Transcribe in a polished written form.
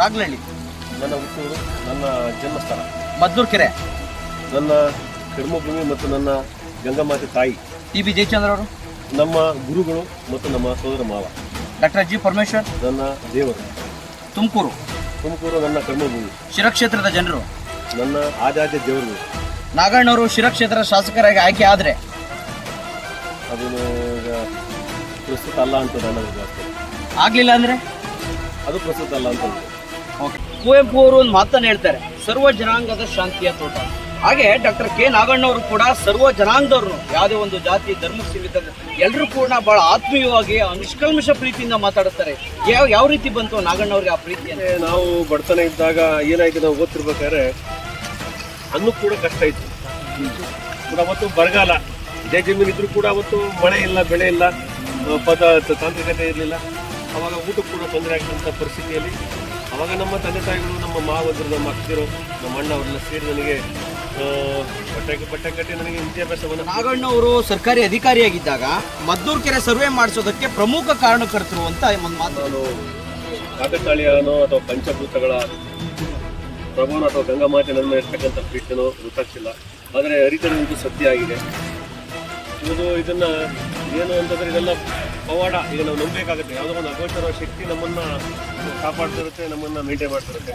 ರಾಗ್ಲಹಳ್ಳಿ. ನನ್ನ ಹುಟ್ಟೂರು, ನನ್ನ ಜನ್ಮಸ್ಥಳ ಮದ್ದೂರು ಕೆರೆ. ನನ್ನ ಕರ್ಮಭೂಮಿ ಮತ್ತು ನನ್ನ ಗಂಗಮಾತೆ ತಾಯಿ ಟಿ ಬಿ ಜಯಚಂದ್ರ ಅವರು. ನಮ್ಮ ಗುರುಗಳು ಮತ್ತು ನಮ್ಮ ಸೋದರ ಮಾವ ಡಾಕ್ಟರ್ ಜಿ ಪರಮೇಶ್ವರ್. ನನ್ನ ದೇವರು. ತುಮಕೂರು ನನ್ನ ಕರ್ಮಭೂಮಿ. ಶಿರಕ್ಷೇತ್ರದ ಜನರು. ನನ್ನ ಆದ್ಯಾಧ್ಯ ದೇವರು. ನಾಗಣ್ಣವರು ಶಿರಕ್ಷೇತ್ರ ಶಾಸಕರಾಗಿ ಆಯ್ಕೆ ಆದರೆ ಅದನ್ನು ಈಗ ಪ್ರಸ್ತುತ ಅಲ್ಲ ಅಂತ ನನಗೆ ಆಗ್ಲಿಲ್ಲ ಅಂದ್ರೆ ಅದು ಪ್ರಸ್ತುತ ಅಲ್ಲ ಅಂತ. ಓಕೆ. ಕುವೆಂಪು ಅವರು ಒಂದು ಮಾತನ್ನು ಹೇಳ್ತಾರೆ, ಸರ್ವ ಜನಾಂಗದ ಶಾಂತಿಯ ತೋಟ. ಹಾಗೆ ಡಾಕ್ಟರ್ ಕೆ ನಾಗಣ್ಣವರು ಕೂಡ ಸರ್ವ ಜನಾಂಗದವ್ರು, ಯಾವುದೇ ಒಂದು ಜಾತಿ ಧರ್ಮ ಸೀಮಿತ ಎಲ್ಲರೂ ಕೂಡ ಬಹಳ ಆತ್ಮೀಯವಾಗಿ ನಿಷ್ಕಲ್ಮಶ ಪ್ರೀತಿಯಿಂದ ಮಾತಾಡುತ್ತಾರೆ. ಯಾವ ರೀತಿ ಬಂತು ನಾಗಣ್ಣವ್ರಿಗೆ ಆ ಪ್ರೀತಿ? ನಾವು ಬಡತನ ಇದ್ದಾಗ ಏನಾಯ್ತು, ನಾವು ಓದ್ತಿರ್ಬೇಕಾದ್ರೆ ಅನ್ನೂ ಕೂಡ ಕಷ್ಟ ಇತ್ತು. ಕೂಡ ಅವತ್ತು ಬರಗಾಲ, ಇದೇ ಜಮೀನು ಇದ್ರೂ ಕೂಡ ಅವತ್ತು ಮಳೆ ಇಲ್ಲ, ಬೆಳೆ ಇಲ್ಲ, ತಾಂತ್ರಿಕತೆ ಇರಲಿಲ್ಲ. ಅವಾಗ ಊಟಕ್ಕೆ ಕೂಡ ತೊಂದರೆ ಆಗಿದ್ದಂಥ ಪರಿಸ್ಥಿತಿಯಲ್ಲಿ ಅವಾಗ ನಮ್ಮ ತಂದೆ ತಾಯಿಗಳು, ನಮ್ಮ ಮಾವಂದರು, ನಮ್ಮ ಅಕ್ಕರು, ನಮ್ಮ ಅಣ್ಣ ಅವರೆಲ್ಲ ಸೇರಿ ನನಗೆ ಬಟ್ಟೆ ಕಟ್ಟಿ ನನಗೆ ವಿದ್ಯಾಭ್ಯಾಸವನ್ನು. ನಾಗಣ್ಣವರು ಸರ್ಕಾರಿ ಅಧಿಕಾರಿಯಾಗಿದ್ದಾಗ ಮದ್ದೂರು ಕೆರೆ ಸರ್ವೆ ಮಾಡಿಸೋದಕ್ಕೆ ಪ್ರಮುಖ ಕಾರಣಕರ್ತರು ಅಂತ ಒಂದು ಮಾತು. ನಾನು ಕಾಕತಾಳೀಯನೋ ಅಥವಾ ಪಂಚಭೂತಗಳ ಪ್ರಭುನೋ ಅಥವಾ ಗಂಗಾಮಾತೆ ನನ್ನ ಮೇಲೆ ಇರ್ತಕ್ಕಂಥ ಪ್ರೀತಿನೋ ಗೊತ್ತಾಗ್ತಿಲ್ಲ. ಆದರೆ ಅರಿತದಂತೂ ಸತ್ಯ ಆಗಿದೆ. ಇದನ್ನ ಏನು ಅಂತಂದ್ರೆ ಇದೆಲ್ಲ ಪವಾಡ. ಈಗ ನಾವು ನಂಬಬೇಕಾಗುತ್ತೆ, ಯಾವುದೋ ಒಂದು ಅಗೋಚರ ಶಕ್ತಿ ನಮ್ಮನ್ನ ಕಾಪಾಡ್ತಿರುತ್ತೆ, ನಮ್ಮನ್ನ ಮೇಂಟೈನ್ ಮಾಡ್ತಿರುತ್ತೆ.